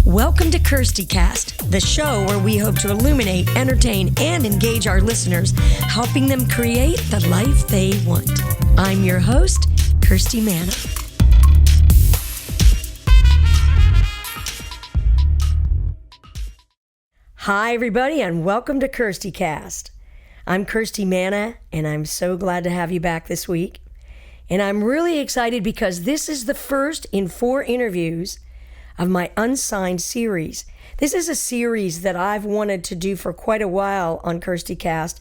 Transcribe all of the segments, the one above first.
Welcome to KIRSTIcast, the show where we hope to illuminate, entertain, and engage our listeners, helping them create the life they want. I'm your host, Kirsti Manna. Hi, everybody, and welcome to KIRSTIcast. I'm Kirsti Manna, and I'm so glad to have you back this week. And I'm really excited because this is the first in 4 interviews of my Unsigned series. This is a series that I've wanted to do for quite a while on KIRSTIcast,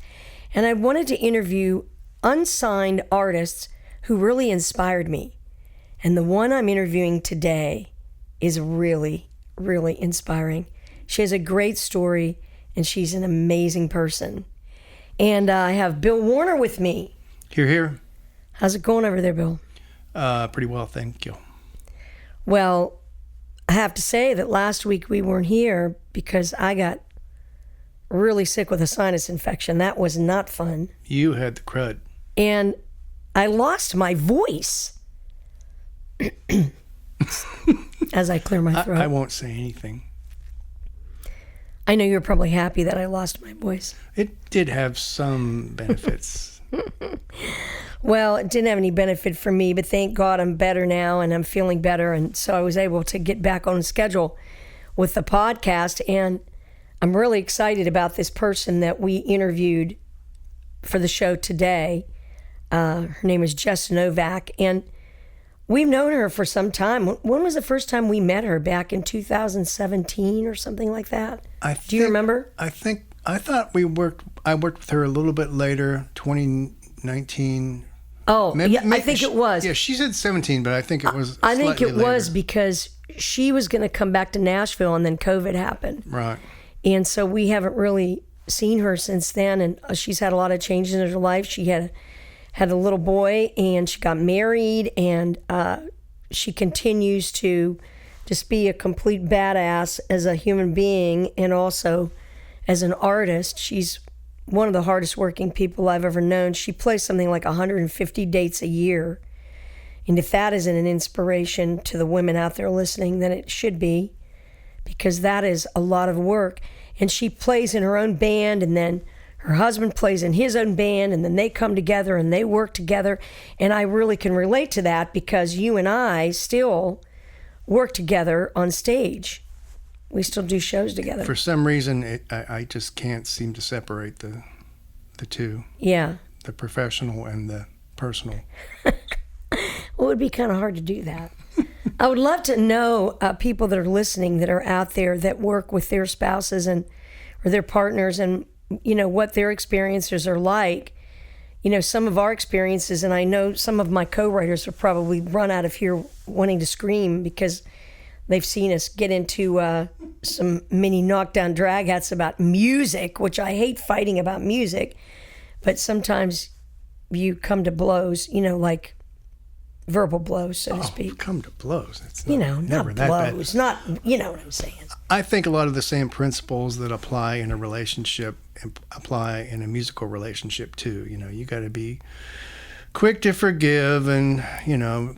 and I wanted to interview unsigned artists who really inspired me. And the one I'm interviewing today is really, really inspiring. She has a great story, and she's an amazing person. And I have Bill Warner with me. Here. How's it going over there, Bill? Pretty well, thank you. Well, I have to say that last week we weren't here because I got really sick with a sinus infection. That was not fun. You had the crud. And I lost my voice as I clear my throat. I won't say anything. I know you're probably happy that I lost my voice. It did have some benefits. Well, it didn't have any benefit for me, but thank God I'm better now and I'm feeling better. And so I was able to get back on schedule with the podcast. And I'm really excited about this person that we interviewed for the show today. Her name is Jess Novak. And we've known her for some time. When was the first time we met her? Back in 2017 or something like that? Do you remember? I thought I worked with her a little bit later, 2019. Oh, maybe, I think it was. Yeah, she said 17, but I think it was I think it later. was because she was going to come back to Nashville and then COVID happened. Right. And so we haven't really seen her since then, and she's had a lot of changes in her life. She had a little boy, and she got married, and she continues to just be a complete badass as a human being and also as an artist. She's one of the hardest working people I've ever known. She plays something like 150 dates a year. And if that isn't an inspiration to the women out there listening, then it should be, because that is a lot of work. And she plays in her own band, and then her husband plays in his own band, and then they come together and they work together. And I really can relate to that because you and I still work together on stage. We still do shows together. For some reason, I just can't seem to separate the two. Yeah. The professional and the personal. Well, it would be kind of hard to do that. I would love to know people that are listening that are out there that work with their spouses or their partners, and what their experiences are like. Some of our experiences, and I know some of my co-writers will probably run out of here wanting to scream because they've seen us get into some mini knockdown drag-outs about music, which I hate fighting about music, but sometimes you come to blows, like verbal blows, so to speak. Come to blows. It's not, not never that blows, bad. not, what I'm saying. I think a lot of the same principles that apply in a relationship apply in a musical relationship too. You got to be quick to forgive and,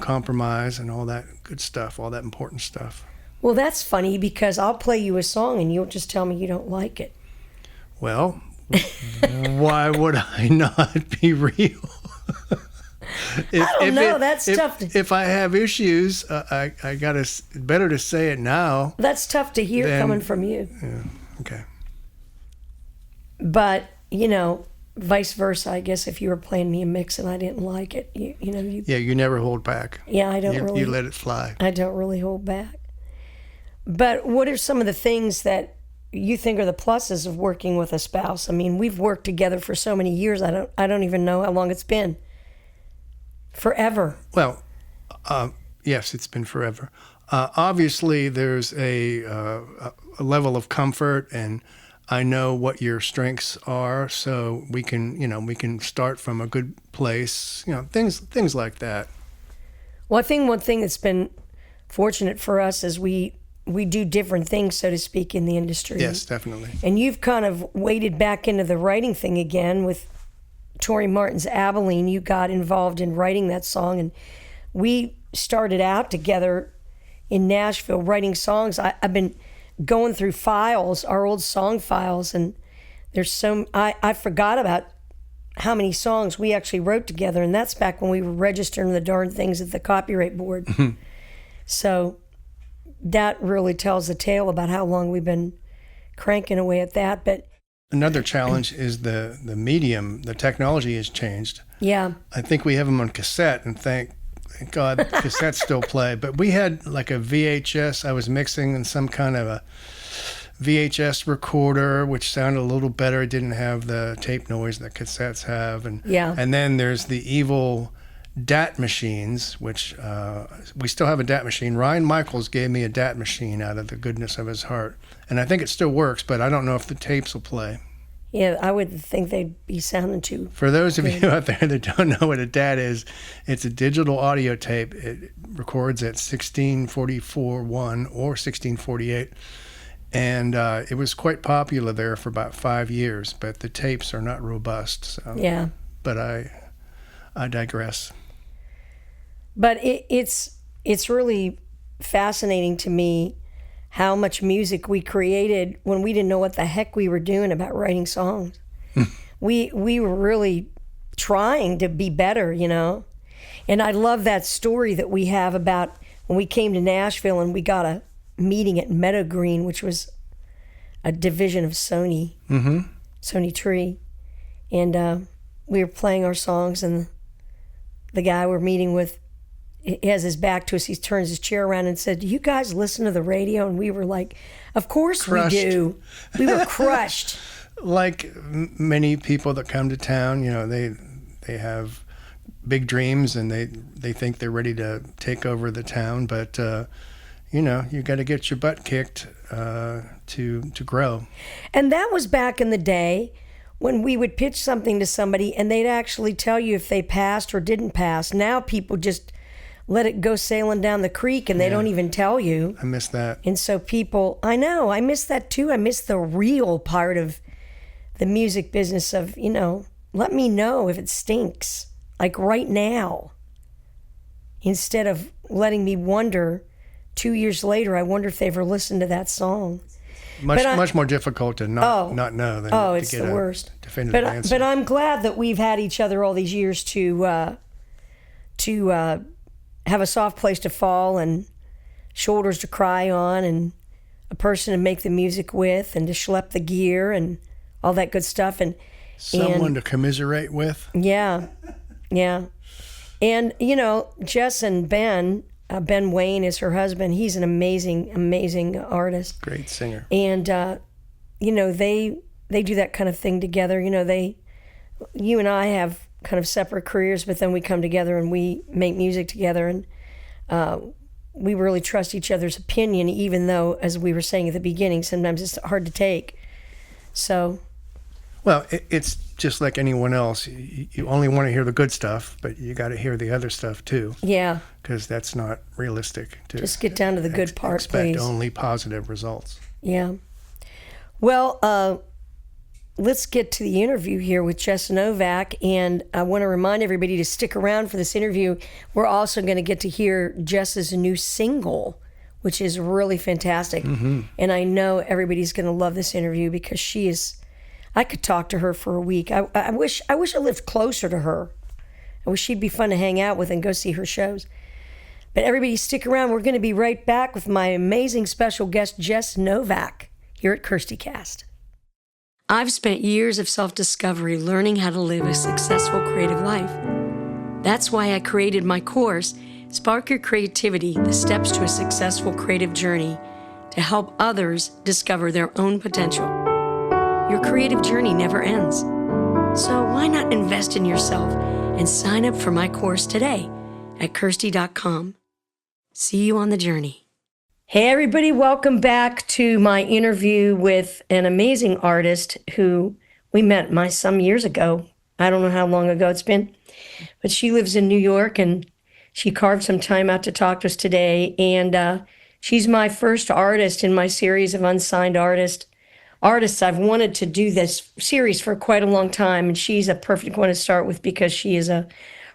compromise and all that good stuff, all that important stuff. Well, that's funny because I'll play you a song and you'll just tell me you don't like it. Well, why would I not be real? I don't know. That's tough. If I have issues, I better to say it now. That's tough to hear coming from you. Yeah, okay. But, vice versa, I guess, if you were playing me a mix and I didn't like it, you Yeah, you never hold back. Yeah, I don't really. You let it fly. I don't really hold back. But what are some of the things that you think are the pluses of working with a spouse? I mean, we've worked together for so many years. I don't even know how long it's been. Forever. Well, yes, it's been forever. Obviously, there's a level of comfort, and I know what your strengths are, so we can start from a good place. Things like that. Well, I think one thing that's been fortunate for us is we do different things, so to speak, in the industry. Yes, definitely. And you've kind of waded back into the writing thing again with Tori Martin's Abilene. You got involved in writing that song, and we started out together in Nashville writing songs. I've been going through files, our old song files, and there's I forgot about how many songs we actually wrote together, and that's back when we were registering the darn things at the Copyright Board. So that really tells the tale about how long we've been cranking away at that. But another challenge is the medium. The technology has changed. Yeah. I think we have them on cassette, and thank God cassettes still play. But we had like a VHS. I was mixing in some kind of a VHS recorder, which sounded a little better. It didn't have the tape noise that cassettes have. And then there's the evil DAT machines, which we still have a DAT machine. Ryan Michaels gave me a DAT machine out of the goodness of his heart. And I think it still works, but I don't know if the tapes will play. Yeah, I would think they'd be sounding too. For those of you out there that don't know what a DAT is, it's a digital audio tape. It records at 1644.1 or 1648. And it was quite popular there for about 5 years, but the tapes are not robust. So. Yeah. But I digress. But it's really fascinating to me how much music we created when we didn't know what the heck we were doing about writing songs. we were really trying to be better, you know? And I love that story that we have about when we came to Nashville and we got a meeting at Meadow Green, which was a division of Sony, Sony Tree. And we were playing our songs, and the guy we're meeting with, he has his back to us. He turns his chair around and said, "Do you guys listen to the radio?" And we were like, "Of course crushed. We do." We were crushed. Like many people that come to town, you know, they have big dreams and they think they're ready to take over the town, but you know, you got to get your butt kicked to grow. And that was back in the day when we would pitch something to somebody and they'd actually tell you if they passed or didn't pass. Now people just let it go sailing down the creek and they don't even tell you. I miss that. And so people, I know, I miss that too. I miss the real part of the music business of, you know, let me know if it stinks, like right now. Instead of letting me wonder 2 years later, I wonder if they ever listened to that song. Much more difficult to not know than to it's get the a worst. definitive answer. But I'm glad that we've had each other all these years to have a soft place to fall and shoulders to cry on and a person to make the music with and to schlep the gear and all that good stuff. And someone to commiserate with. Yeah. And, you know, Jess and Ben Wayne is her husband. He's an amazing, amazing artist. Great singer. And, you know, they do that kind of thing together. You know, you and I have kind of separate careers, but then we come together and we make music together, and we really trust each other's opinion, even though, as we were saying at the beginning, sometimes it's hard to take. So, well, it's just like anyone else. You only want to hear the good stuff, but you got to hear the other stuff too. Yeah, because that's not realistic. To just get down to the good part, expect please. Only positive results. Yeah. Well, let's get to the interview here with Jess Novak, and I want to remind everybody to stick around for this interview. We're also going to get to hear Jess's new single, which is really fantastic. Mm-hmm. And I know everybody's going to love this interview because she is. I could talk to her for a week. I wish I lived closer to her. I wish she'd be fun to hang out with and go see her shows. But everybody stick around. We're going to be right back with my amazing special guest, Jess Novak, here at KIRSTIcast. I've spent years of self-discovery learning how to live a successful creative life. That's why I created my course, Spark Your Creativity, The Steps to a Successful Creative Journey, to help others discover their own potential. Your creative journey never ends. So why not invest in yourself and sign up for my course today at Kirsti.com. See you on the journey. Hey everybody, welcome back to my interview with an amazing artist who we met some years ago. I don't know how long ago it's been, but she lives in New York and she carved some time out to talk to us today. And she's my first artist in my series of Unsigned artists. I've wanted to do this series for quite a long time, and she's a perfect one to start with because she is a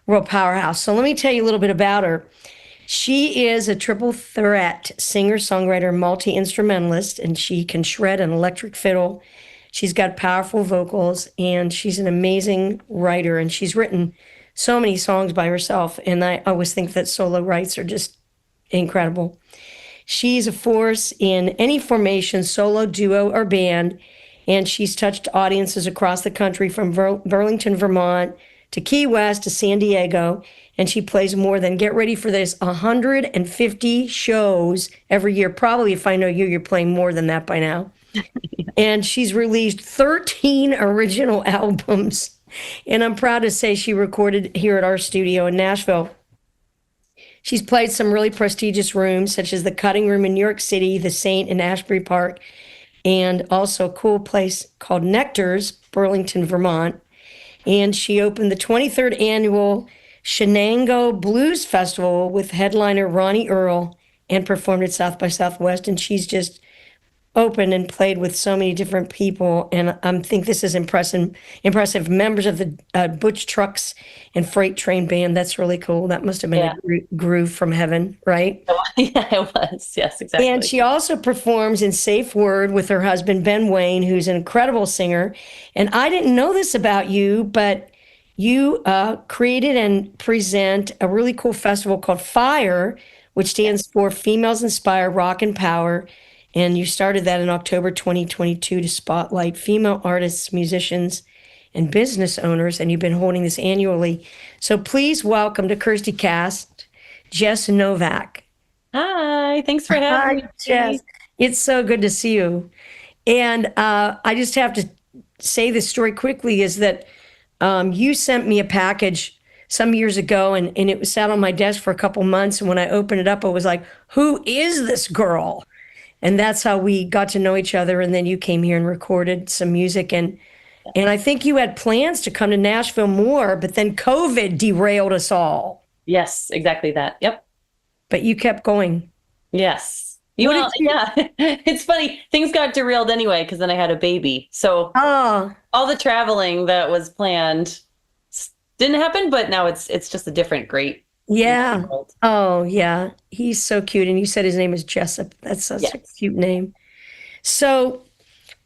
real powerhouse. So let me tell you a little bit about her. She is a triple threat singer, songwriter, multi instrumentalist, and she can shred an electric fiddle. She's got powerful vocals, and she's an amazing writer. And she's written so many songs by herself. And I always think that solo rights are just incredible. She's a force in any formation, solo, duo, or band. And she's touched audiences across the country from Burlington, Vermont, to Key West, to San Diego. And she plays more than, get ready for this, 150 shows every year. Probably, if I know you, you're playing more than that by now. And she's released 13 original albums. And I'm proud to say she recorded here at our studio in Nashville. She's played some really prestigious rooms, such as the Cutting Room in New York City, the Saint in Ashbury Park, and also a cool place called Nectar's, Burlington, Vermont. And she opened the 23rd annual Shenango Blues Festival with headliner Ronnie Earl and performed at South by Southwest. And she's just opened and played with so many different people. And I think this is impressive. Members of the Butch Trucks and Freight Train Band. That's really cool. That must have been a groove from heaven, right? Yeah, it was. Yes, exactly. And she also performs in Safe Word with her husband, Ben Wayne, who's an incredible singer. And I didn't know this about you, but you created and present a really cool festival called FIRE, which stands for Females Inspire Rock and Power. And you started that in October 2022 to spotlight female artists, musicians, and business owners. And you've been holding this annually. So please welcome to KIRSTIcast, Jess Novak. Hi, thanks for having me. Jess. It's so good to see you. And I just have to say this story quickly is that you sent me a package some years ago, and it was sat on my desk for a couple months. And when I opened it up, I was like, who is this girl? And that's how we got to know each other. And then you came here and recorded some music. And I think you had plans to come to Nashville more, but then COVID derailed us all. Yes, exactly that. Yep. But you kept going. Yes. Yeah. It's funny. Things got derailed anyway, because then I had a baby. So all the traveling that was planned didn't happen, but now it's just a different great. Yeah. Oh, yeah. He's so cute. And you said his name is Jessup. That's such a cute name. So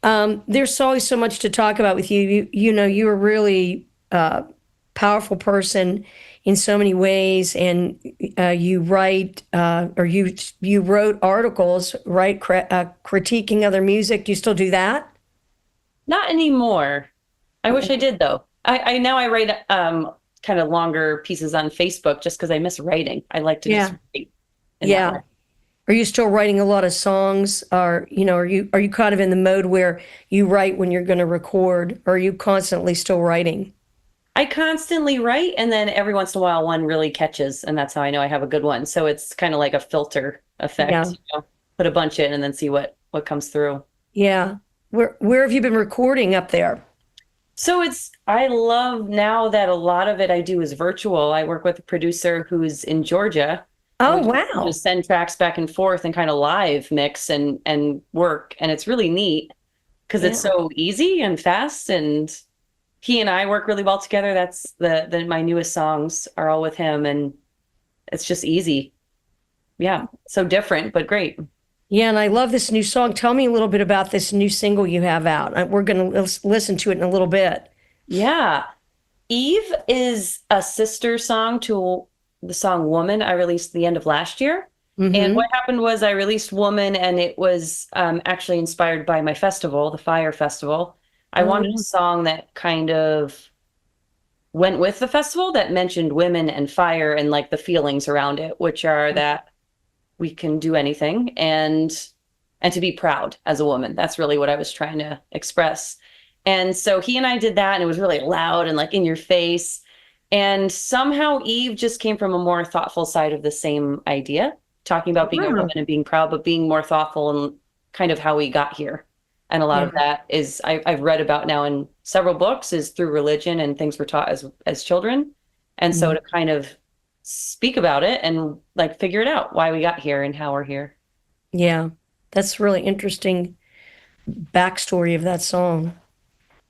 there's always so much to talk about with you. You know, you're a really powerful person in so many ways. And you write, or you wrote articles, right? Critiquing other music. Do you still do that? Not anymore. I wish I did, though. I now I write kind of longer pieces on Facebook just because I miss writing. I like to just write. Yeah. Are you still writing a lot of songs? Or, you know, are you kind of in the mode where you write when you're going to record, or are you constantly still writing? I constantly write, and then every once in a while one really catches, and that's how I know I have a good one. So it's kind of like a filter effect. Yeah. You know? Put a bunch in and then see what comes through. Yeah. Where have you been recording up there? So I love now that a lot of it I do is virtual. I work with a producer who's in Georgia. Oh, wow. Just send tracks back and forth and kind of live mix and work. And it's really neat because it's so easy and fast. And he and I work really well together. That's my newest songs are all with him. And it's just easy. Yeah. So different, but great. Yeah, and I love this new song. Tell me a little bit about this new single you have out. We're going to listen to it in a little bit. Yeah. Eve is a sister song to the song Woman I released the end of last year. Mm-hmm. And what happened was I released Woman, and it was actually inspired by my festival, the Fire Festival. I wanted a song that kind of went with the festival, that mentioned women and fire and like the feelings around it, which are that we can do anything and to be proud as a woman. That's really what I was trying to express. And so he and I did that, and it was really loud and like in your face. And somehow Eve just came from a more thoughtful side of the same idea, talking about being a woman and being proud, but being more thoughtful and kind of how we got here. And a lot of that is I've read about now in several books is through religion and things we're taught as children. And so to kind of speak about it and like figure it out why we got here and how we're here. Yeah, that's really interesting backstory of that song.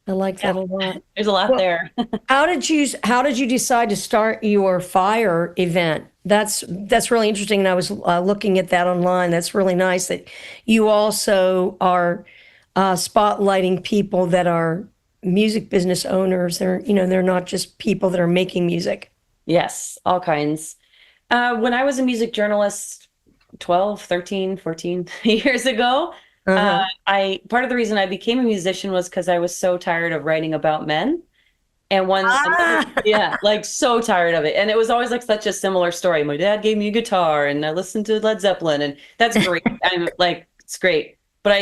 I like that a lot. There's a lot there. How did you decide to start your Fire event? That's really interesting. And I was looking at that online. That's really nice that you also are spotlighting people that are music business owners. They're not just people that are making music. Yes, all kinds. When I was a music journalist 12, 13, 14 years ago, I part of the reason I became a musician was because I was so tired of writing about men. And yeah, like so tired of it. And it was always like such a similar story. My dad gave me a guitar and I listened to Led Zeppelin, and that's great. I'm like, it's great. But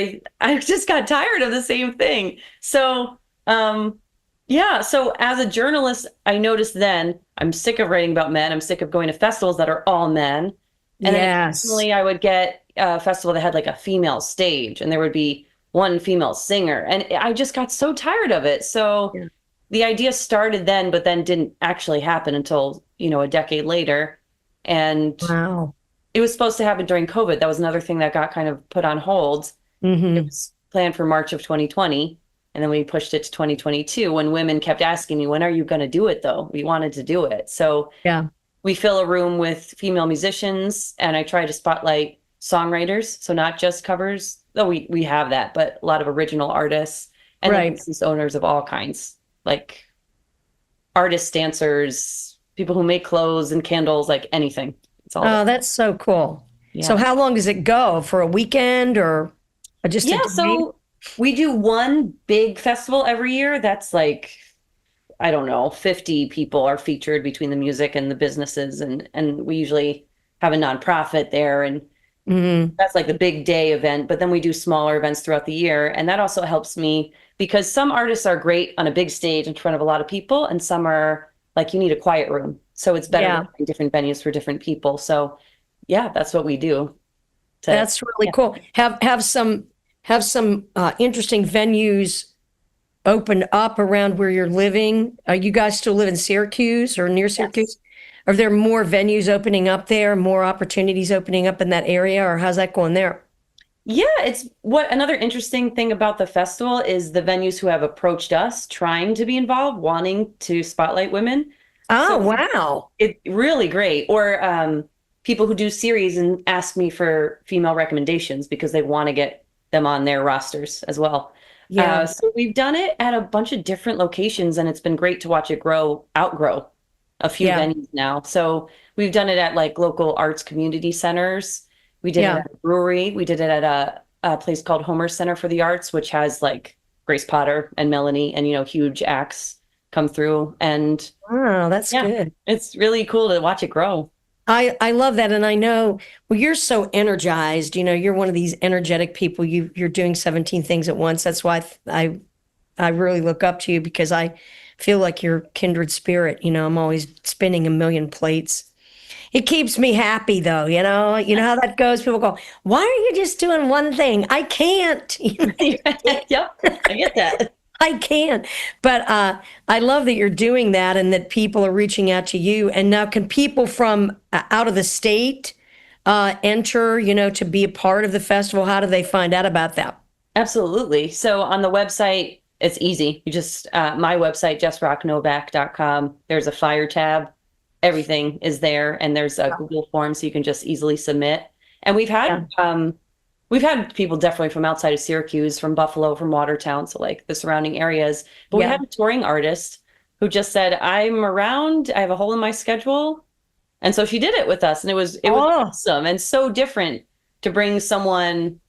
I just got tired of the same thing. So, yeah. So as a journalist, I noticed then I'm sick of writing about men. I'm sick of going to festivals that are all men. And then occasionally I would get a festival that had like a female stage and there would be one female singer. And I just got so tired of it. So the idea started then, but then didn't actually happen until, a decade later. And it was supposed to happen during COVID. That was another thing that got kind of put on hold. It was planned for March of 2020. And then we pushed it to 2022 when women kept asking me, when are you going to do it though? We wanted to do it. So we fill a room with female musicians and I try to spotlight songwriters. So not just covers, though we have that, but a lot of original artists and business owners of all kinds, like artists, dancers, people who make clothes and candles, like anything. It's all that's so cool. Yeah. So how long does it go? For a weekend or just a day? So we do one big festival every year. That's like, I don't know, 50 people are featured between the music and the businesses. And we usually have a nonprofit there. And that's like the big day event. But then we do smaller events throughout the year. And that also helps me because some artists are great on a big stage in front of a lot of people. And some are like, you need a quiet room. So it's better in different venues for different people. So yeah, that's what we do. That's really cool. Have some interesting venues open up around where you're living. You guys still live in Syracuse or near Syracuse? Yes. Are there more venues opening up there, more opportunities opening up in that area, or how's that going there? Yeah, it's another interesting thing about the festival is the venues who have approached us trying to be involved, wanting to spotlight women. Oh, wow. It's really great. Or people who do series and ask me for female recommendations because they want to get them on their rosters as well. Yeah. So we've done it at a bunch of different locations and it's been great to watch it outgrow a few venues now. So we've done it at like local arts community centers. We did it at a brewery. We did it at a place called Homer Center for the Arts, which has like Grace Potter and Melanie and, huge acts come through. And that's good. It's really cool to watch it grow. I love that. And I know, you're so energized, you're one of these energetic people. You're doing 17 things at once. That's why I really look up to you because I feel like you're kindred spirit. I'm always spinning a million plates. It keeps me happy though. You know how that goes. People go, why are you just doing one thing? I can't. Yep. I get that. I can. But I love that you're doing that and that people are reaching out to you. And now can people from out of the state enter, to be a part of the festival? How do they find out about that? Absolutely. So on the website, it's easy. You just, my website, jesrocknovak.com, there's a flyer tab. Everything is there. And there's a Google form so you can just easily submit. And we've had people definitely from outside of Syracuse, from Buffalo, from Watertown, so like the surrounding areas. But we had a touring artist who just said, I'm around, I have a hole in my schedule. And so she did it with us. And it was awesome and so different to bring someone,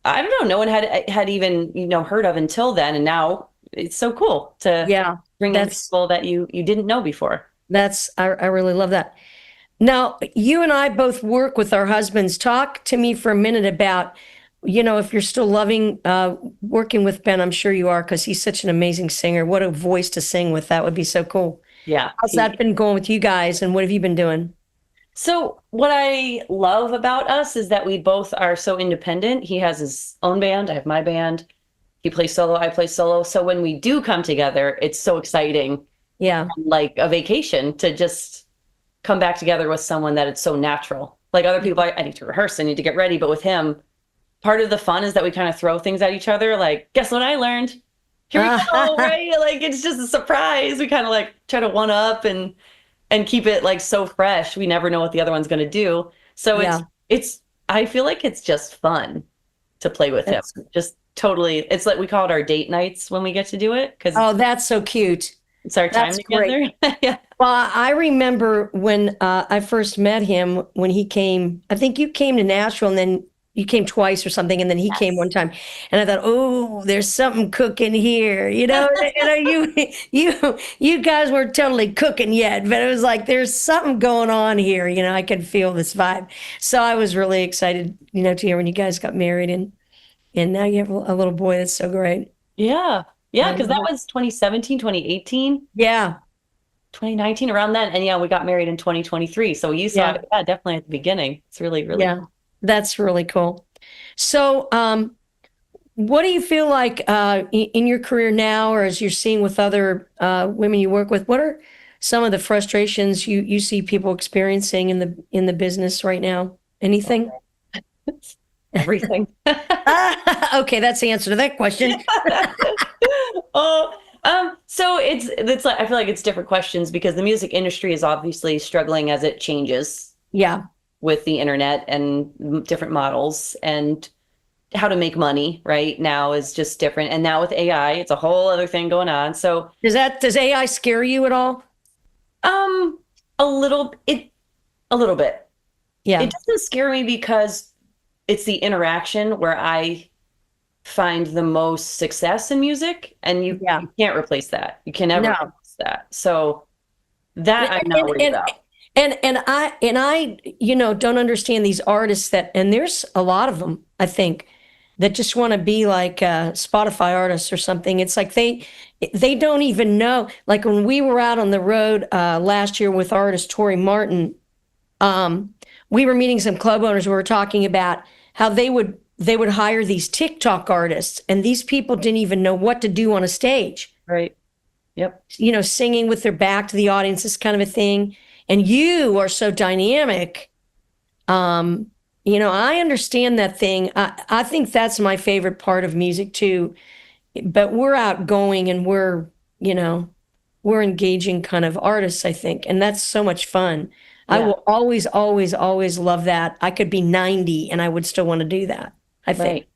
I don't know, no one had even, heard of until then. And now it's so cool to bring in people that you didn't know before. I really love that. Now, you and I both work with our husbands. Talk to me for a minute about, if you're still loving working with Ben. I'm sure you are because he's such an amazing singer. What a voice to sing with. That would be so cool. Yeah. How's that been going with you guys and what have you been doing? So what I love about us is that we both are so independent. He has his own band. I have my band. He plays solo. I play solo. So when we do come together, it's so exciting. Yeah. Like a vacation to just come back together with someone that it's so natural. Like other people, I need to rehearse, I need to get ready. But with him, part of the fun is that we kind of throw things at each other. Like, guess what I learned? Here we go, right? Like, it's just a surprise. We kind of like try to one up and and keep it like so fresh. We never know what the other one's going to do. So it's I feel like it's just fun to play with him. Just totally. It's like we call it our date nights when we get to do it, because that's so cute. It's our time together. Yeah. Well, I remember when I first met him, when he came, I think you came to Nashville, and then you came twice or something, and then he came one time. And I thought, oh, there's something cooking here. You know, you guys weren't totally cooking yet, but it was like, there's something going on here. You know, I could feel this vibe. So I was really excited, you know, to hear when you guys got married, and now you have a little boy. That's so great. Yeah. Yeah, because that was 2017, 2018. Yeah. 2019, around then. And yeah, we got married in 2023. So you saw it, definitely at the beginning. It's really, really cool. That's really cool. So what do you feel like in your career now, or as you're seeing with other women you work with, what are some of the frustrations you see people experiencing in the business right now? Anything? Everything. Okay, that's the answer to that question. So it's like, I feel like it's different questions, because the music industry is obviously struggling as it changes. Yeah. With the internet and different models, and how to make money right now is just different. And now with AI, it's a whole other thing going on. So does AI scare you at all? A little bit. Yeah. It doesn't scare me because it's the interaction where I find the most success in music, and you can't replace that. You can never replace that. So that I'm not worried about. And I, you know, don't understand these artists and there's a lot of them, I think, that just want to be like Spotify artists or something. It's like they don't even know. Like when we were out on the road last year with artist Tori Martin, we were meeting some club owners who were talking about how they would hire these TikTok artists, and these people didn't even know what to do on a stage. Right. Yep. You know, singing with their back to the audience, this kind of a thing. And you are so dynamic. You know, I understand that thing. I think that's my favorite part of music too. But we're outgoing, and we're engaging kind of artists, I think. And that's so much fun. Yeah. I will always, always, always love that. I could be 90 and I would still want to do that, I think.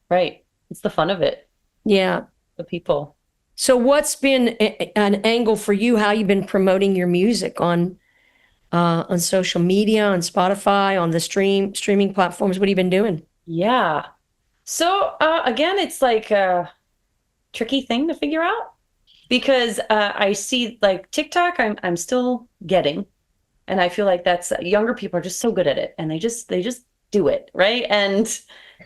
Right. It's the fun of it. Yeah. The people. So what's been an angle for you? How you've been promoting your music on social media, on Spotify, on the streaming platforms? What have you been doing? Yeah. So again, it's like a tricky thing to figure out, because I see like TikTok, I'm still getting, and I feel like that's younger people are just so good at it, and they just do it, right? And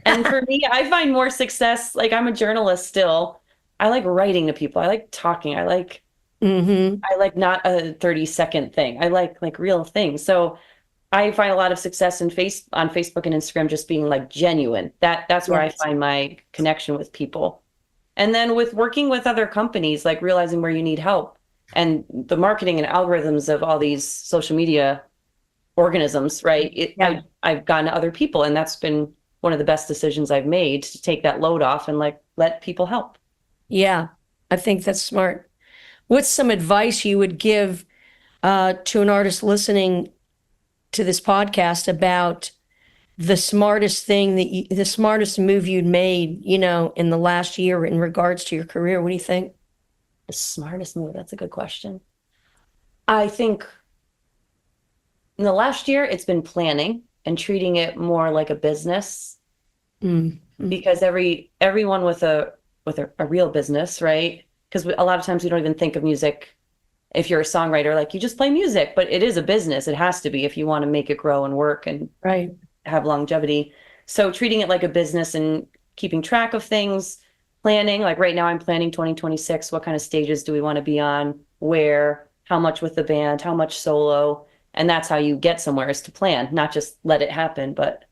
for me, I find more success. Like, I'm a journalist still. I like writing to people. I like talking. I like not a 30-second thing. I like real things. So I find a lot of success on Facebook and Instagram just being like genuine. That's where I find my connection with people. And then with working with other companies, like realizing where you need help, and the marketing and algorithms of all these social media organisms, right? I've gone to other people, and that's been one of the best decisions I've made, to take that load off and like let people help. Yeah, I think that's smart. What's some advice you would give to an artist listening to this podcast about the smartest thing the smartest move you'd made, you know, in the last year in regards to your career? What do you think? The smartest move? That's a good question. I think in the last year, it's been planning and treating it more like a business, because everyone with a real business, right? Because a lot of times we don't even think of music, if you're a songwriter, like you just play music, but it is a business. It has to be if you want to make it grow and work and have longevity. So treating it like a business and keeping track of things, planning, like right now I'm planning 2026. What kind of stages do we want to be on? Where, how much with the band, how much solo? And that's how you get somewhere, is to plan, not just let it happen, but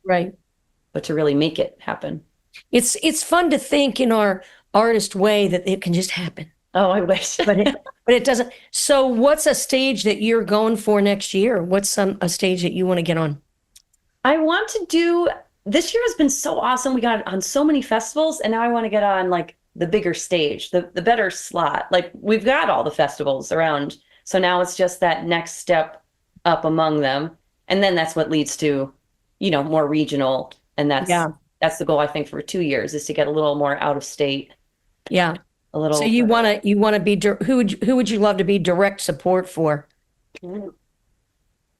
to really make it happen. It's fun to think in our artist way that it can just happen. Oh, I wish. but it doesn't. So what's a stage that you're going for next year? What's a stage that you want to get on? I want to do, this year has been so awesome. We got on so many festivals, and now I want to get on like the bigger stage, the better slot. Like, we've got all the festivals around. So now it's just that next step up among them. And then that's what leads to, more regional. And that's the goal, I think, for 2 years, is to get a little more out of state. Yeah. A little. So you want to be, who would you love to be direct support for?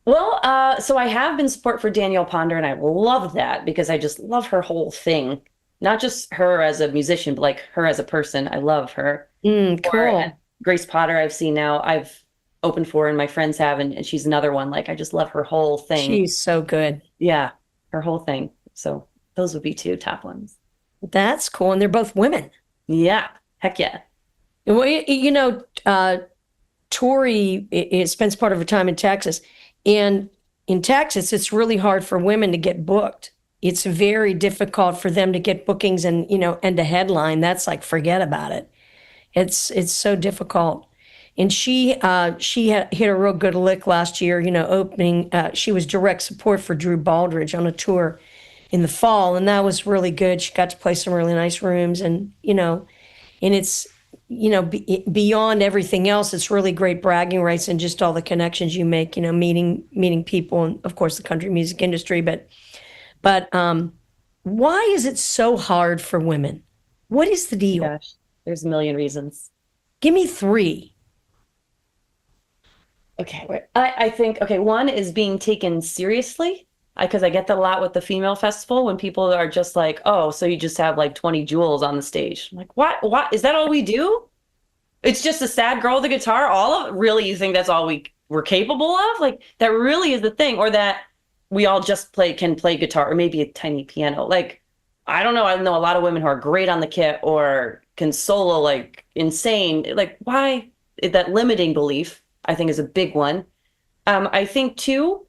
Well, so I have been support for Danielle Ponder, and I love that because I just love her whole thing. Not just her as a musician, but like her as a person. I love her. Cool. Grace Potter, I've seen now. I've opened for, and my friends have, and she's another one. Like, I just love her whole thing. She's so good. Yeah, her whole thing. So those would be 2 top ones. That's cool. And they're both women. Yeah. Heck yeah. Well, Tori spends part of her time in Texas. And in Texas, it's really hard for women to get booked. It's very difficult for them to get bookings and to headline. That's like, forget about it. It's so difficult. And she hit a real good lick last year, opening. She was direct support for Drew Baldridge on a tour in the fall. And that was really good. She got to play some really nice rooms, and it's, beyond everything else, it's really great bragging rights and just all the connections you make, meeting people, and of course the country music industry. But why is it so hard for women? What is the deal? Gosh, there's a million reasons. Give me 3. Okay. I think, one is being taken seriously, because I get that a lot with the female festival, when people are just like, oh, so you just have like 20 jewels on the stage. I'm like, what? Is that all we do? It's just a sad girl with a guitar? All of it? Really? You think that's all we're capable of? Like, that really is the thing? Or that we all just can play guitar, or maybe a tiny piano? Like, I don't know. I know a lot of women who are great on the kit or can solo like insane. Like, why? That limiting belief, I think, is a big one. I think too,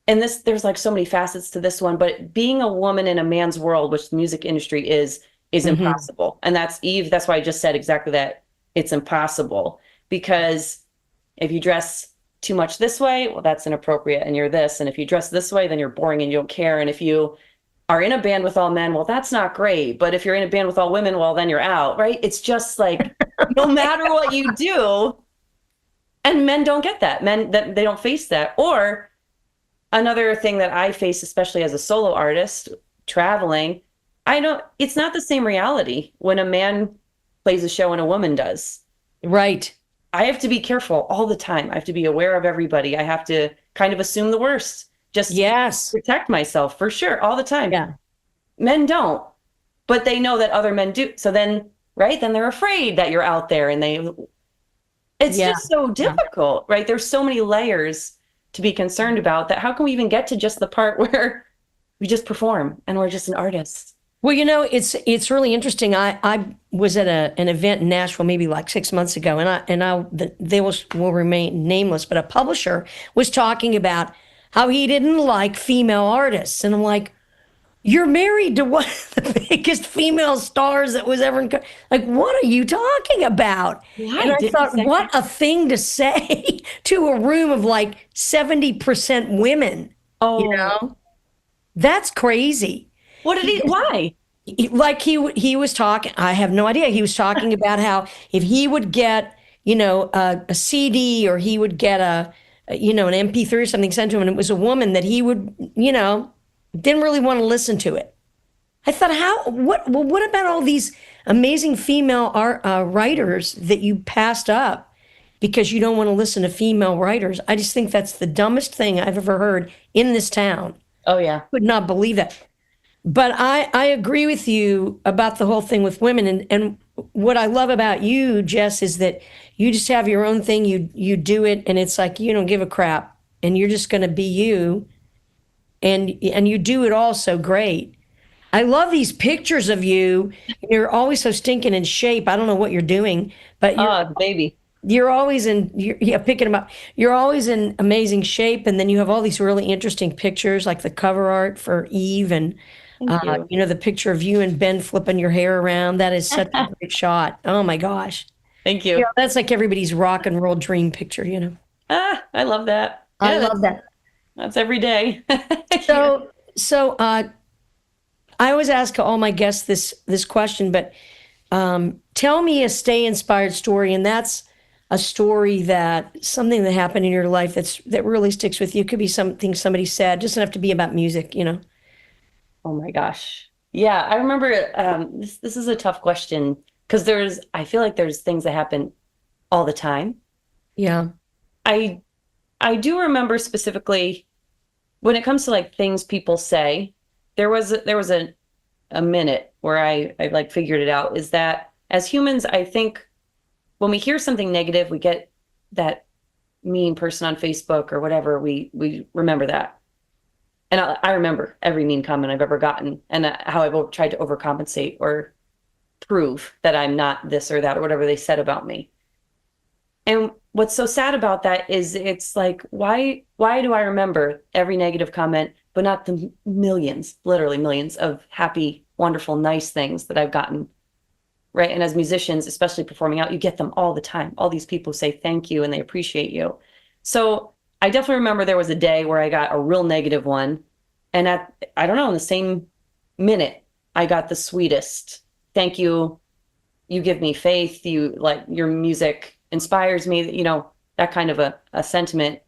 and there's like so many facets to this one, but being a woman in a man's world, which the music industry is impossible. And that's Eve. That's why I just said exactly that. It's impossible, because if you dress too much this way, well, that's inappropriate and you're this. And if you dress this way, then you're boring and you don't care. And if you are in a band with all men, well, that's not great. But if you're in a band with all women, well, then you're out, right? It's just like, no matter what you do, and men don't get that. Men, that they don't face that. Or another thing that I face, especially as a solo artist traveling, it's not the same reality when a man plays a show and a woman does. Right. I have to be careful all the time. I have to be aware of everybody. I have to kind of assume the worst. Just protect myself, for sure, all the time. Yeah. Men don't, but they know that other men do. So then, right, then they're afraid that you're out there, and it's just so difficult, right? There's so many layers to be concerned about, that how can we even get to just the part where we just perform and we're just an artist? Well, it's really interesting. I was at an event in Nashville maybe like 6 months ago, and they will remain nameless, but a publisher was talking about how he didn't like female artists, and I'm like, you're married to one of the biggest female stars that was ever like, what are you talking about? Yeah, and I thought, what a thing to say to a room of like 70% women. Oh, that's crazy. What did he? Why? Like he was talking. I have no idea. He was talking about how if he would get a CD, or he would get an MP3 or something sent to him, and it was a woman, that he would didn't really want to listen to it. I thought, what about all these amazing female writers that you passed up because you don't want to listen to female writers? I just think that's the dumbest thing I've ever heard in this town. Oh yeah, could not believe that. But I agree with you about the whole thing with women. And what I love about you, Jess, is that you just have your own thing. You do it, and it's like you don't give a crap, and you're just going to be you. And you do it all so great. I love these pictures of you. You're always so stinking in shape. I don't know what you're doing, but baby. You're always picking them up. You're always in amazing shape, and then you have all these really interesting pictures, like the cover art for Eve, and the picture of you and Ben flipping your hair around. That is such a great shot. Oh my gosh! Thank you. That's like everybody's rock and roll dream picture. I love that. I love that. That's every day. So I always ask all my guests this question, but tell me a stay inspired story, and that's a story something that happened in your life that really sticks with you. It could be something somebody said. It doesn't have to be about music, you know. Oh my gosh. Yeah, I remember this is a tough question because I feel like there's things that happen all the time. Yeah. I do remember specifically when it comes to like things people say, there was a minute where I like figured it out, is that as humans, I think when we hear something negative, we get that mean person on Facebook or whatever, we remember that. And I remember every mean comment I've ever gotten and how I've tried to overcompensate or prove that I'm not this or that or whatever they said about me. And what's so sad about that is it's like, why do I remember every negative comment, but not the millions, literally millions of happy, wonderful, nice things that I've gotten, right? And as musicians, especially performing out, you get them all the time. All these people say thank you and they appreciate you. So I definitely remember there was a day where I got a real negative one. And I don't know, in the same minute, I got the sweetest thank you. You give me faith. You like your music inspires me, you know, that kind of a sentiment.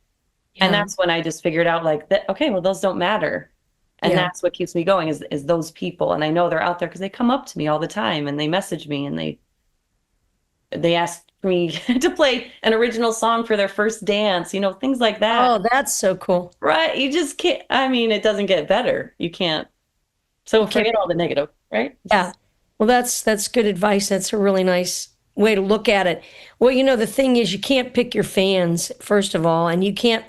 Yeah. And that's when I just figured out like that, okay, well, those don't matter. And that's what keeps me going is those people. And I know they're out there because they come up to me all the time and they message me and they ask me to play an original song for their first dance, you know, things like that. Oh, that's so cool. Right. You just can't, I mean, it doesn't get better. You can't. So forget all the negative, right? Yeah. Well, that's good advice. That's a really nice way to look at it. Well, you know, the thing is you can't pick your fans, first of all, and you can't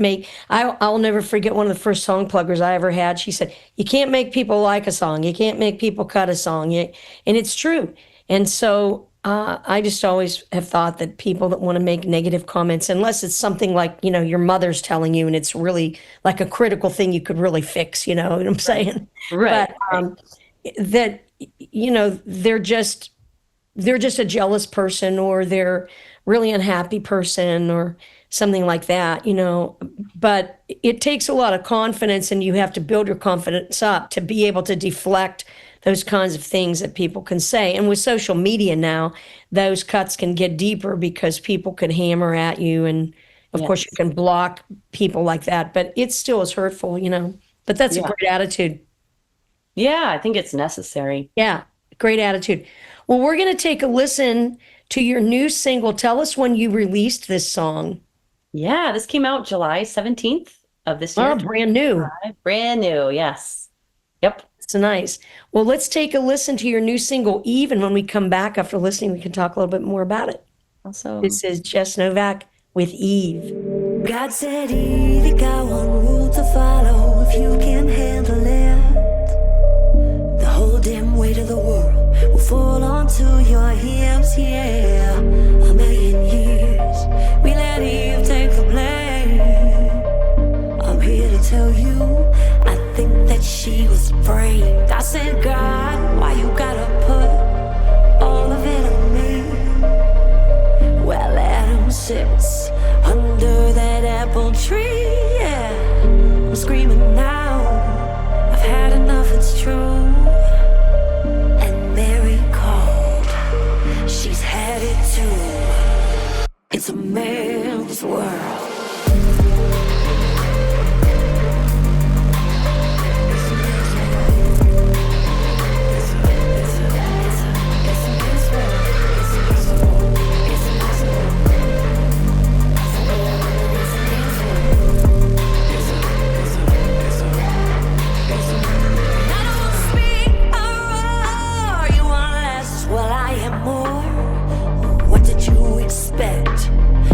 I'll never forget one of the first song pluggers I ever had. She said, you can't make people like a song. You can't make people cut a song. And it's true. And so I just always have thought that people that want to make negative comments, unless it's something like, you know, your mother's telling you and it's really like a critical thing you could really fix, you know what I'm saying? Right. But that, you know, they're just a jealous person or they're really unhappy person or something like that, you know. But it takes a lot of confidence and you have to build your confidence up to be able to deflect those kinds of things that people can say. And with social media now, those cuts can get deeper because people can hammer at you. And of course you can block people like that, but it still is hurtful, you know. But that's a great attitude. Yeah, I think it's necessary. Yeah, great attitude. Well, we're going to take a listen to your new single. Tell us when you released this song. Yeah, this came out July 17th of this year. Oh, brand new. Brand new, yes. Yep. It's nice. Well, let's take a listen to your new single, Eve, and when we come back after listening, we can talk a little bit more about it. Also, this is Jess Novak with Eve. God said, Eve, you got one rule to follow. If you can handle it, the whole damn weight of the world will fall onto your hips, yeah. A million years, we let Eve take the blame. I'm here to tell you, I think that she was framed. I said, God, why you gotta put all of it on me? Well, Adam sits under that apple tree, yeah. I'm screaming now, I've had enough, it's true. She's had it too. It's a man's world.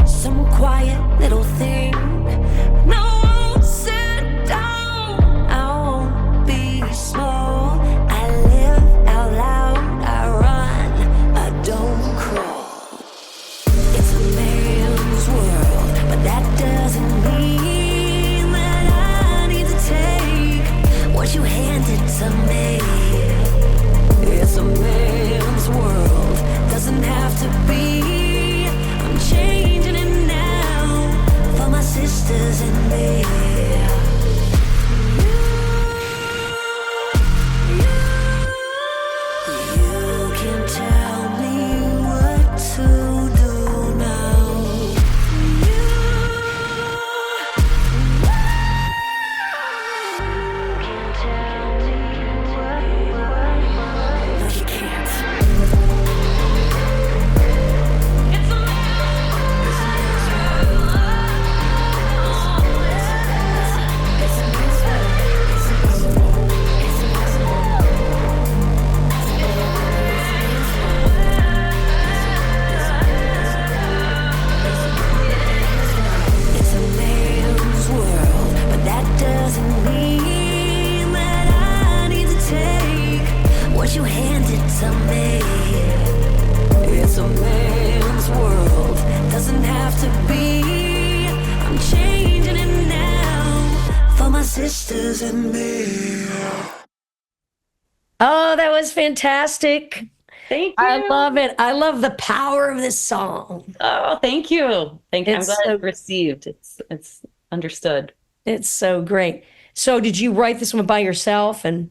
Some quiet little thing. No, I won't sit down. I won't be small. I live out loud. I run. I don't crawl. It's a man's world, but that doesn't mean that I need to take what you handed to me. It's a man's world. Doesn't have to be. Changing it now for my sisters and me. You can tell me what to do now. it's a me. It's a man's world, doesn't have to be. I'm changing it now for my sisters and me. Oh, that was fantastic. Thank you. I love it. I love the power of this song. Oh, thank you. Thank you. I'm It's glad so- it's received. It's understood. It's so great. So did you write this one by yourself? And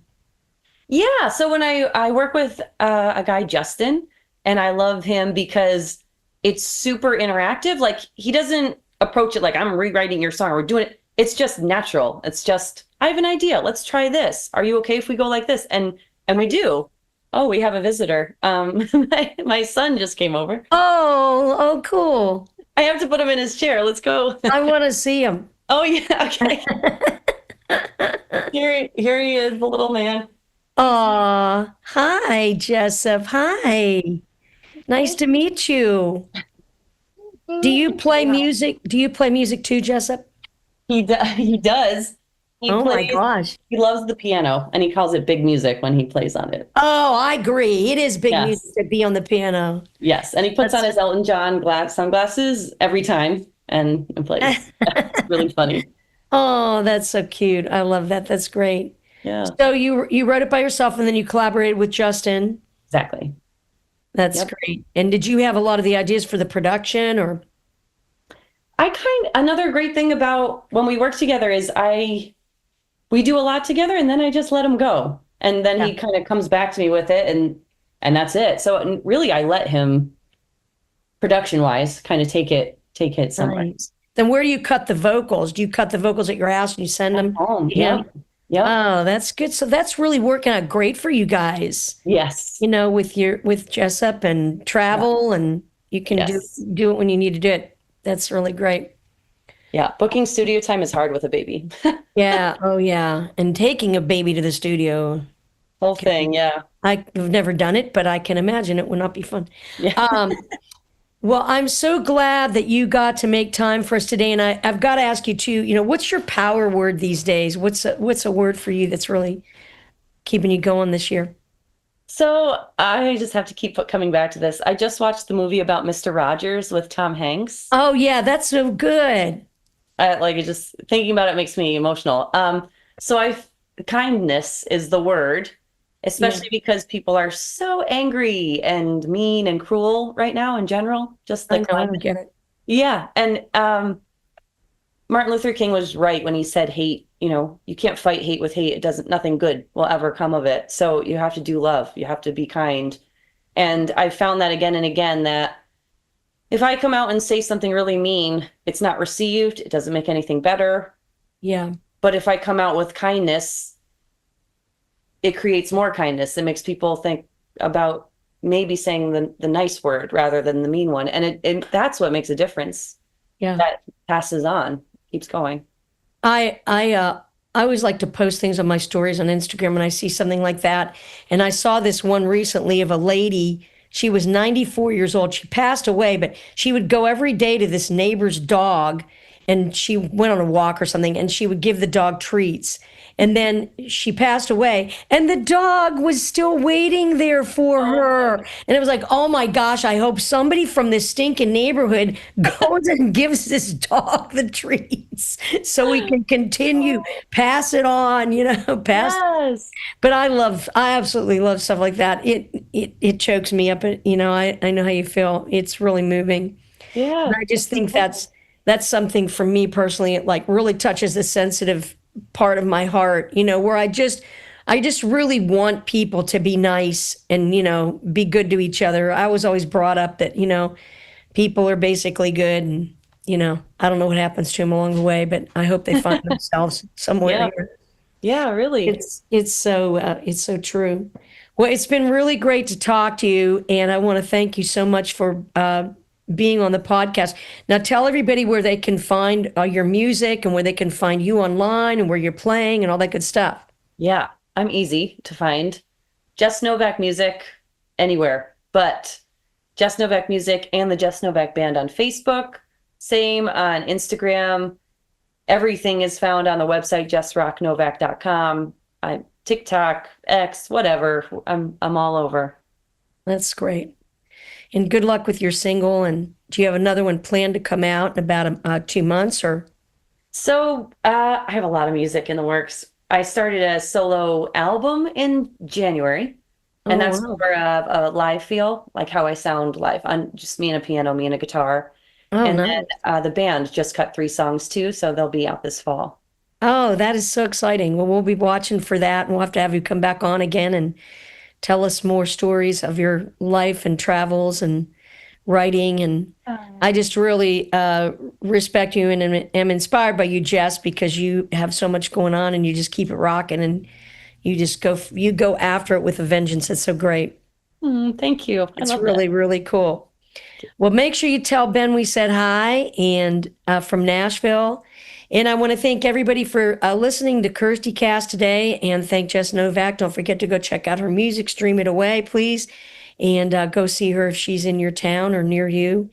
Yeah. So when I work with a guy, Justin, and I love him because it's super interactive. Like he doesn't approach it like I'm rewriting your song or we're doing it. It's just natural. It's just, I have an idea. Let's try this. Are you okay if we go like this? And we do. Oh, we have a visitor. My son just came over. oh, cool. I have to put him in his chair. Let's go. I want to see him. Oh yeah. Okay. Here he is, the little man. Aw, hi, Jessup. Hi. Nice to meet you. Do you play music? Do you play music too, Jessup? He does. He Oh my plays, gosh. he loves the piano and he calls it big music when he plays on it. Oh, I agree. It is big Yes. music to be on the piano. Yes. And he puts on his Elton John sunglasses every time and plays. It's really funny. Oh, that's so cute. I love that. That's great. Yeah, So you wrote it by yourself and then you collaborated with Justin. exactly. That's Yep. great. And did you have a lot of the ideas for the production or? Another great thing about when we work together is we do a lot together and then I just let him go. And then he kind of comes back to me with it and that's it. So really I let him production wise kind of take it somewhere. Nice. Then where do you cut the vocals? Do you cut the vocals at your house and you send them? Home. to him? Yeah. Yeah. Oh, that's good. So that's really working out great for you guys. Yes. You know, with Jessup and travel and you can Yes. do it when you need to do it. That's really great. Yeah. Booking studio time is hard with a baby. Yeah. Oh, yeah. And taking a baby to the studio. Whole thing. Yeah. I've never done it, but I can imagine it would not be fun. Yeah. Well, I'm so glad that you got to make time for us today. And I've got to ask you too, what's your power word these days? What's a word for you that's really keeping you going this year? So I just have to keep coming back to this. I just watched the movie about Mr. Rogers with Tom Hanks. Oh, yeah, that's so good. Just thinking about it makes me emotional. So kindness is the word, especially because people are so angry and mean and cruel right now in general. Just I the know, I don't climate. get it. Yeah. And Martin Luther King was right when he said hate, you can't fight hate with hate. Nothing good will ever come of it. So you have to do love. You have to be kind. And I found that again and again that if I come out and say something really mean, it's not received. It doesn't make anything better. Yeah. But if I come out with kindness, it creates more kindness. It makes people think about maybe saying the nice word rather than the mean one. And that's what makes a difference. Yeah. That passes on, keeps going. I always like to post things on my stories on Instagram when I see something like that. And I saw this one recently of a lady. She was 94 years old. She passed away, but she would go every day to this neighbor's dog and she went on a walk or something and she would give the dog treats. And then she passed away and the dog was still waiting there for her. And it was like, oh my gosh, I hope somebody from this stinking neighborhood goes and gives this dog the treats so we can continue, pass it on, pass. Yes. But I absolutely love stuff like that. It chokes me up. I know how you feel. It's really moving. Yeah. And I just think that's something for me personally. It like really touches the sensitive part of my heart, where I just really want people to be nice and, be good to each other. I was always brought up that, people are basically good and, I don't know what happens to them along the way, but I hope they find themselves somewhere. Yeah. Yeah, really. It's so true. Well, it's been really great to talk to you. And I want to thank you so much for, being on the podcast. Now tell everybody where they can find your music and where they can find you online and where you're playing and all that good stuff. Yeah, I'm easy to find. Jess Novak Music anywhere, but Jess Novak Music and the Jess Novak Band on Facebook. Same on Instagram. Everything is found on the website, jessrocknovak.com. TikTok, X, whatever. I'm all over. That's great. And good luck with your single. And do you have another one planned to come out in about 2 months or? So I have a lot of music in the works. I started a solo album in January, and that's more of a live feel, like how I sound live, on just me and a piano, me and a guitar. And nice. then the band just cut 3 songs too, so they'll be out this fall. Oh, that is so exciting. Well, we'll be watching for that, and we'll have to have you come back on again and tell us more stories of your life and travels and writing. And I just really respect you and am inspired by you, Jess, because you have so much going on and you just keep it rocking and you go after it with a vengeance. It's so great. Thank you. It's really, really cool. Well, make sure you tell Ben we said hi and from Nashville. And I want to thank everybody for listening to KIRSTIcast today, and thank Jess Novak. Don't forget to go check out her music, stream it away, please, and go see her if she's in your town or near you.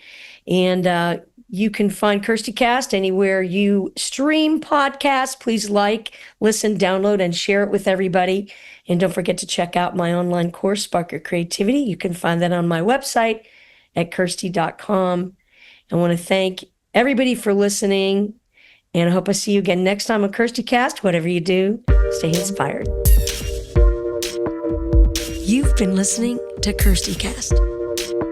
And you can find KIRSTIcast anywhere you stream podcasts. Please listen, download, and share it with everybody. And don't forget to check out my online course, Spark Your Creativity. You can find that on my website at kirsti.com. I want to thank everybody for listening. And I hope I see you again next time on KIRSTIcast. Whatever you do, stay inspired. You've been listening to KIRSTIcast.